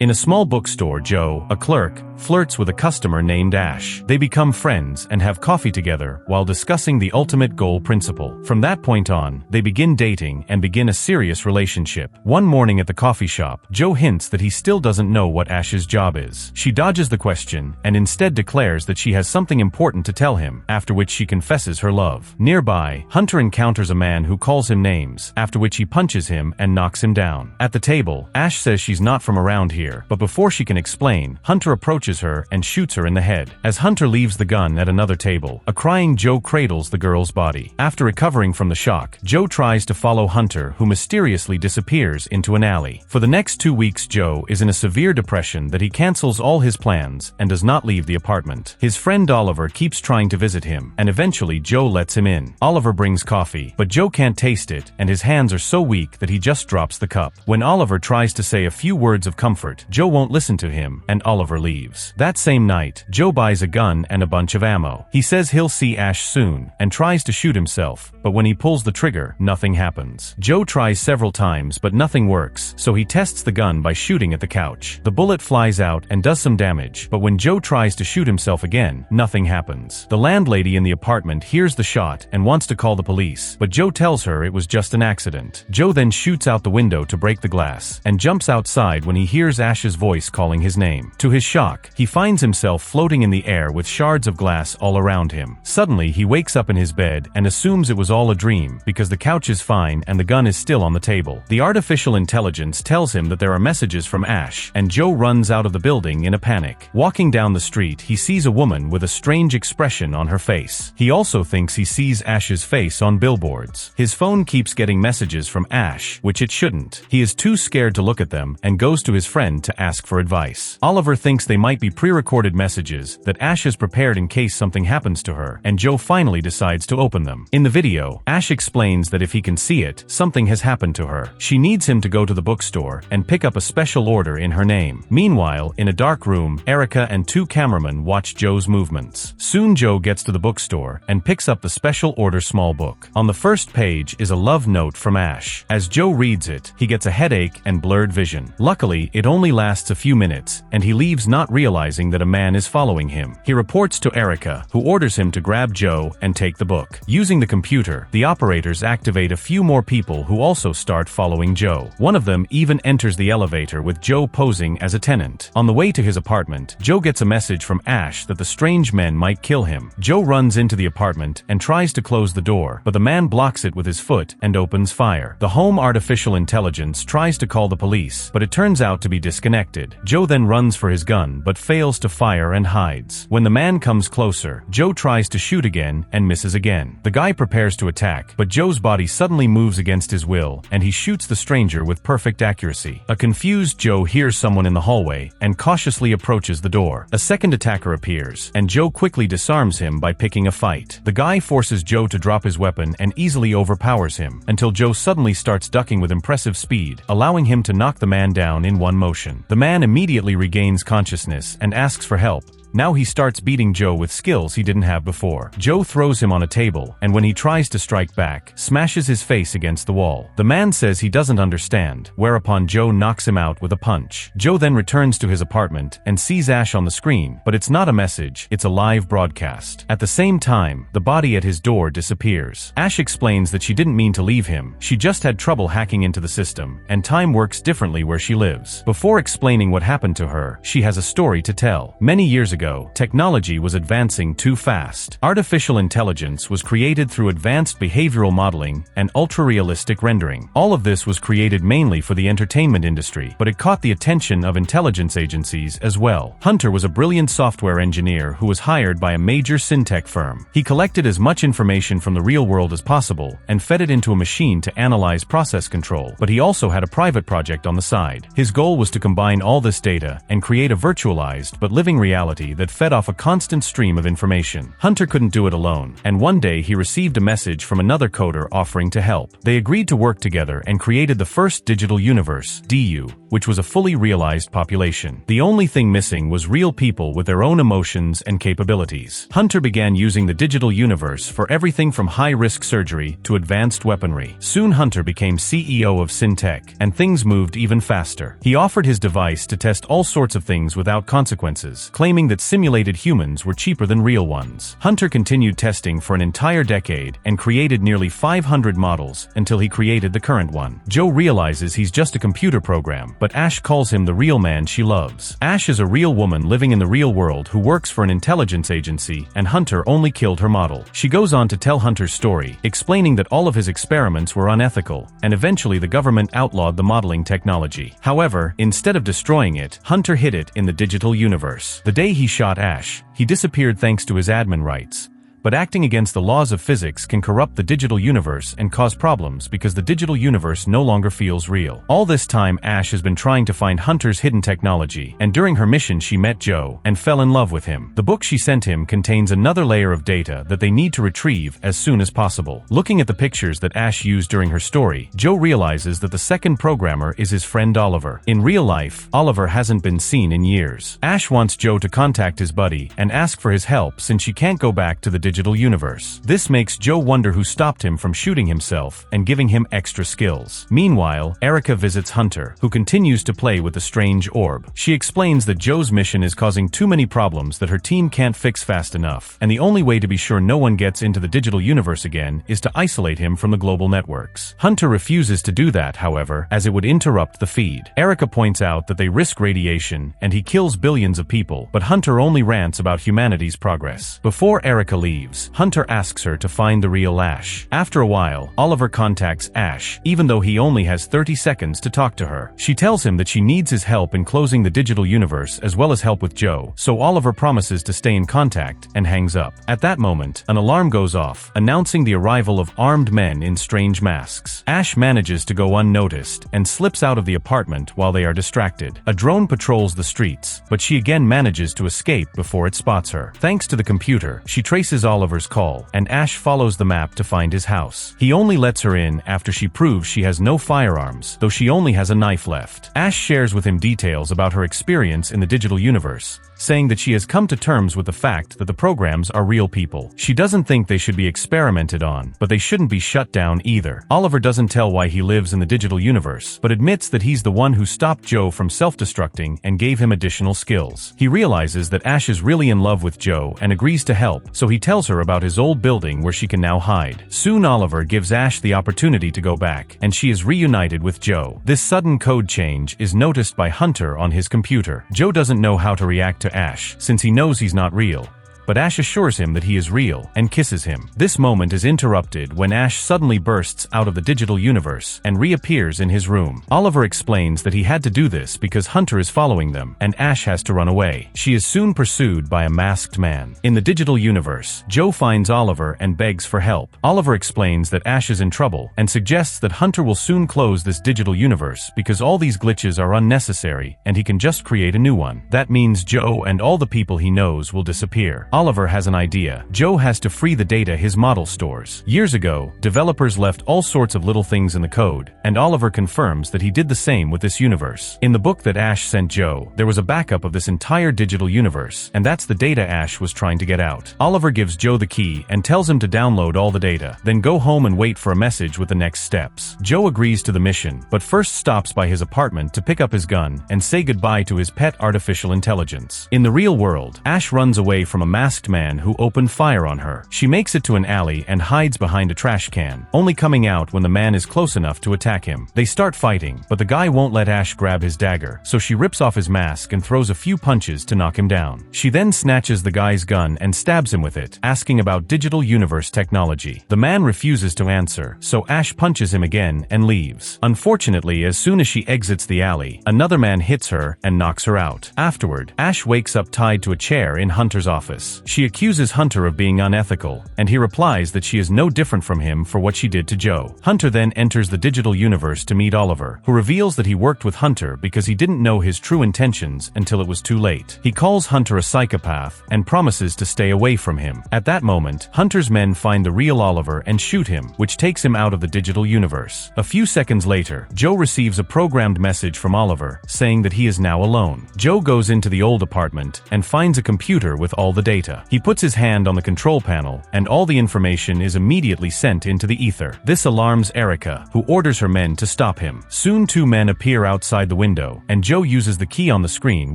In a small bookstore, Joe, a clerk, flirts with a customer named Ash. They become friends and have coffee together while discussing the ultimate goal principle. From that point on, they begin dating and begin a serious relationship. One morning at the coffee shop, Joe hints that he still doesn't know what Ash's job is. She dodges the question and instead declares that she has something important to tell him, after which she confesses her love. Nearby, Hunter encounters a man who calls him names, after which he punches him and knocks him down. At the table, Ash says she's not from around here, but before she can explain, Hunter approaches her and shoots her in the head. As Hunter leaves the gun at another table, a crying Joe cradles the girl's body. After recovering from the shock, Joe tries to follow Hunter, who mysteriously disappears into an alley. For the next 2 weeks, Joe is in a severe depression that he cancels all his plans and does not leave the apartment. His friend Oliver keeps trying to visit him, and eventually Joe lets him in. Oliver brings coffee, but Joe can't taste it, and his hands are so weak that he just drops the cup. When Oliver tries to say a few words of comfort, Joe won't listen to him, and Oliver leaves. That same night, Joe buys a gun and a bunch of ammo. He says he'll see Ash soon, and tries to shoot himself, but when he pulls the trigger, nothing happens. Joe tries several times, but nothing works, so he tests the gun by shooting at the couch. The bullet flies out and does some damage, but when Joe tries to shoot himself again, nothing happens. The landlady in the apartment hears the shot and wants to call the police, but Joe tells her it was just an accident. Joe then shoots out the window to break the glass, and jumps outside when he hears Ash's voice calling his name. To his shock, he finds himself floating in the air with shards of glass all around him. Suddenly, he wakes up in his bed and assumes it was all a dream, because the couch is fine and the gun is still on the table. The artificial intelligence tells him that there are messages from Ash, and Joe runs out of the building in a panic. Walking down the street, he sees a woman with a strange expression on her face. He also thinks he sees Ash's face on billboards. His phone keeps getting messages from Ash, which it shouldn't. He is too scared to look at them and goes to his friend to ask for advice. Oliver thinks they might be pre-recorded messages that Ash has prepared in case something happens to her, and Joe finally decides to open them. In the video, Ash explains that if he can see it, something has happened to her. She needs him to go to the bookstore and pick up a special order in her name. Meanwhile, in a dark room, Erica and 2 cameramen watch Joe's movements. Soon Joe gets to the bookstore and picks up the special order small book. On the first page is a love note from Ash. As Joe reads it, he gets a headache and blurred vision. Luckily, it only lasts a few minutes, and he leaves not realizing that a man is following him. He reports to Erica, who orders him to grab Joe and take the book. Using the computer, the operators activate a few more people who also start following Joe. One of them even enters the elevator with Joe posing as a tenant. On the way to his apartment, Joe gets a message from Ash that the strange men might kill him. Joe runs into the apartment and tries to close the door, but the man blocks it with his foot and opens fire. The home artificial intelligence tries to call the police, but it turns out to be disconnected. Joe then runs for his gun but fails to fire and hides. When the man comes closer, Joe tries to shoot again and misses again. The guy prepares to attack, but Joe's body suddenly moves against his will, and he shoots the stranger with perfect accuracy. A confused Joe hears someone in the hallway and cautiously approaches the door. A second attacker appears, and Joe quickly disarms him by picking a fight. The guy forces Joe to drop his weapon and easily overpowers him, until Joe suddenly starts ducking with impressive speed, allowing him to knock the man down in one motion. The man immediately regains consciousness and asks for help. Now he starts beating Joe with skills he didn't have before. Joe throws him on a table, and when he tries to strike back, smashes his face against the wall. The man says he doesn't understand, whereupon Joe knocks him out with a punch. Joe then returns to his apartment and sees Ash on the screen, but it's not a message, it's a live broadcast. At the same time, the body at his door disappears. Ash explains that she didn't mean to leave him, she just had trouble hacking into the system, and time works differently where she lives. Before explaining what happened to her, she has a story to tell. Many years ago, technology was advancing too fast. Artificial intelligence was created through advanced behavioral modeling and ultra-realistic rendering. All of this was created mainly for the entertainment industry, but it caught the attention of intelligence agencies as well. Hunter was a brilliant software engineer who was hired by a major syntech firm. He collected as much information from the real world as possible and fed it into a machine to analyze process control, but he also had a private project on the side. His goal was to combine all this data and create a virtualized but living reality that fed off a constant stream of information. Hunter couldn't do it alone, and one day he received a message from another coder offering to help. They agreed to work together and created the first digital universe, DU. which was a fully realized population. The only thing missing was real people with their own emotions and capabilities. Hunter began using the digital universe for everything from high-risk surgery to advanced weaponry. Soon Hunter became CEO of Syntech, and things moved even faster. He offered his device to test all sorts of things without consequences, claiming that simulated humans were cheaper than real ones. Hunter continued testing for an entire decade and created nearly 500 models until he created the current one. Joe realizes he's just a computer program, but Ash calls him the real man she loves. Ash is a real woman living in the real world who works for an intelligence agency, and Hunter only killed her model. She goes on to tell Hunter's story, explaining that all of his experiments were unethical, and eventually the government outlawed the modeling technology. However, instead of destroying it, Hunter hid it in the digital universe. The day he shot Ash, he disappeared thanks to his admin rights. But acting against the laws of physics can corrupt the digital universe and cause problems because the digital universe no longer feels real. All this time Ash has been trying to find Hunter's hidden technology, and during her mission she met Joe and fell in love with him. The book she sent him contains another layer of data that they need to retrieve as soon as possible. Looking at the pictures that Ash used during her story, Joe realizes that the second programmer is his friend Oliver. In real life, Oliver hasn't been seen in years. Ash wants Joe to contact his buddy and ask for his help since she can't go back to the digital universe. This makes Joe wonder who stopped him from shooting himself and giving him extra skills. Meanwhile, Erica visits Hunter, who continues to play with the strange orb. She explains that Joe's mission is causing too many problems that her team can't fix fast enough, and the only way to be sure no one gets into the digital universe again is to isolate him from the global networks. Hunter refuses to do that, however, as it would interrupt the feed. Erica points out that they risk radiation, and he kills billions of people, but Hunter only rants about humanity's progress. Before Erica leaves, Hunter asks her to find the real Ash. After a while, Oliver contacts Ash, even though he only has 30 seconds to talk to her. She tells him that she needs his help in closing the digital universe as well as help with Joe, so Oliver promises to stay in contact and hangs up. At that moment, an alarm goes off, announcing the arrival of armed men in strange masks. Ash manages to go unnoticed and slips out of the apartment while they are distracted. A drone patrols the streets, but she again manages to escape before it spots her. Thanks to the computer, she traces Oliver's call, and Ash follows the map to find his house. He only lets her in after she proves she has no firearms, though she only has a knife left. Ash shares with him details about her experience in the digital universe, saying that she has come to terms with the fact that the programs are real people. She doesn't think they should be experimented on, but they shouldn't be shut down either. Oliver doesn't tell why he lives in the digital universe, but admits that he's the one who stopped Joe from self-destructing and gave him additional skills. He realizes that Ash is really in love with Joe and agrees to help, so he tells her about his old building where she can now hide. Soon Oliver gives Ash the opportunity to go back, and she is reunited with Joe. This sudden code change is noticed by Hunter on his computer. Joe doesn't know how to react to Ash, since he knows he's not real. But Ash assures him that he is real, and kisses him. This moment is interrupted when Ash suddenly bursts out of the digital universe and reappears in his room. Oliver explains that he had to do this because Hunter is following them, and Ash has to run away. She is soon pursued by a masked man. In the digital universe, Joe finds Oliver and begs for help. Oliver explains that Ash is in trouble, and suggests that Hunter will soon close this digital universe because all these glitches are unnecessary, and he can just create a new one. That means Joe and all the people he knows will disappear. Oliver has an idea. Joe has to free the data his model stores. Years ago, developers left all sorts of little things in the code, and Oliver confirms that he did the same with this universe. In the book that Ash sent Joe, there was a backup of this entire digital universe, and that's the data Ash was trying to get out. Oliver gives Joe the key and tells him to download all the data, then go home and wait for a message with the next steps. Joe agrees to the mission, but first stops by his apartment to pick up his gun and say goodbye to his pet artificial intelligence. In the real world, Ash runs away from a masked man who opened fire on her. She makes it to an alley and hides behind a trash can, only coming out when the man is close enough to attack him. They start fighting, but the guy won't let Ash grab his dagger, so she rips off his mask and throws a few punches to knock him down. She then snatches the guy's gun and stabs him with it, asking about digital universe technology. The man refuses to answer, so Ash punches him again and leaves. Unfortunately, as soon as she exits the alley, another man hits her and knocks her out. Afterward, Ash wakes up tied to a chair in Hunter's office. universe. She accuses Hunter of being unethical, and he replies that she is no different from him for what she did to Joe. Hunter then enters the digital universe to meet Oliver, who reveals that he worked with Hunter because he didn't know his true intentions until it was too late. He calls Hunter a psychopath and promises to stay away from him. At that moment, Hunter's men find the real Oliver and shoot him, which takes him out of the digital universe. A few seconds later, Joe receives a programmed message from Oliver saying that he is now alone. Joe goes into the old apartment and finds a computer with all the data. He puts his hand on the control panel, and all the information is immediately sent into the ether. This alarms Erica, who orders her men to stop him. Soon 2 men appear outside the window, and Joe uses the key on the screen,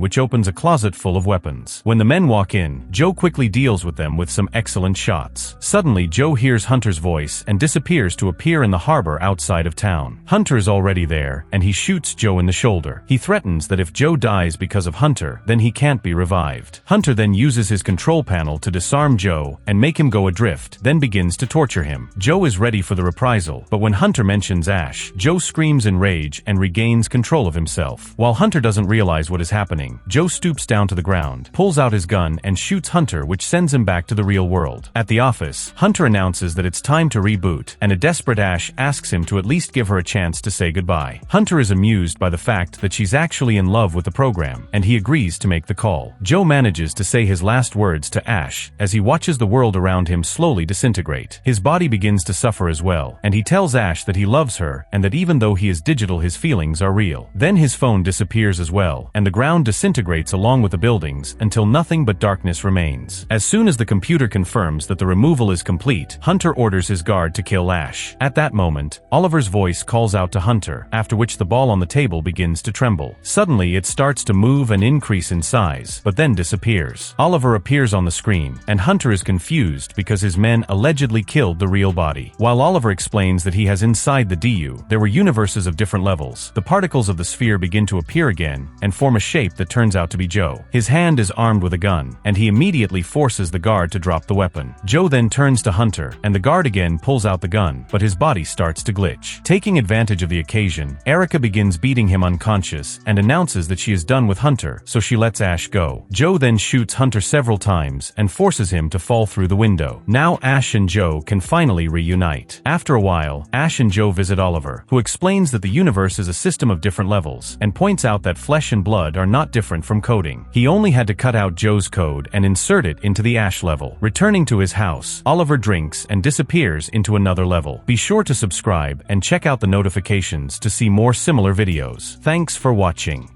which opens a closet full of weapons. When the men walk in, Joe quickly deals with them with some excellent shots. Suddenly, Joe hears Hunter's voice and disappears to appear in the harbor outside of town. Hunter is already there, and he shoots Joe in the shoulder. He threatens that if Joe dies because of Hunter, then he can't be revived. Hunter then uses his control panel to disarm Joe and make him go adrift, then begins to torture him. Joe is ready for the reprisal, but when Hunter mentions Ash, Joe screams in rage and regains control of himself. While Hunter doesn't realize what is happening, Joe stoops down to the ground, pulls out his gun, and shoots Hunter, which sends him back to the real world. At the office, Hunter announces that it's time to reboot, and a desperate Ash asks him to at least give her a chance to say goodbye. Hunter is amused by the fact that she's actually in love with the program, and he agrees to make the call. Joe manages to say his last words to Ash as he watches the world around him slowly disintegrate. His body begins to suffer as well, and he tells Ash that he loves her and that even though he is digital, his feelings are real. Then his phone disappears as well, and the ground disintegrates along with the buildings until nothing but darkness remains. As soon as the computer confirms that the removal is complete, Hunter orders his guard to kill Ash. At that moment, Oliver's voice calls out to Hunter, after which the ball on the table begins to tremble. Suddenly, it starts to move and increase in size, but then disappears. Oliver appears on the screen, and Hunter is confused because his men allegedly killed the real body. While Oliver explains that he has inside the DU, there were universes of different levels. The particles of the sphere begin to appear again and form a shape that turns out to be Joe. His hand is armed with a gun, and he immediately forces the guard to drop the weapon. Joe then turns to Hunter, and the guard again pulls out the gun, but his body starts to glitch. Taking advantage of the occasion, Erica begins beating him unconscious and announces that she is done with Hunter, so she lets Ash go. Joe then shoots Hunter several times and forces him to fall through the window. Now Ash and Joe can finally reunite. After a while, Ash and Joe visit Oliver, who explains that the universe is a system of different levels, and points out that flesh and blood are not different from coding. He only had to cut out Joe's code and insert it into the Ash level. Returning to his house, Oliver drinks and disappears into another level. Be sure to subscribe and check out the notifications to see more similar videos. Thanks for watching.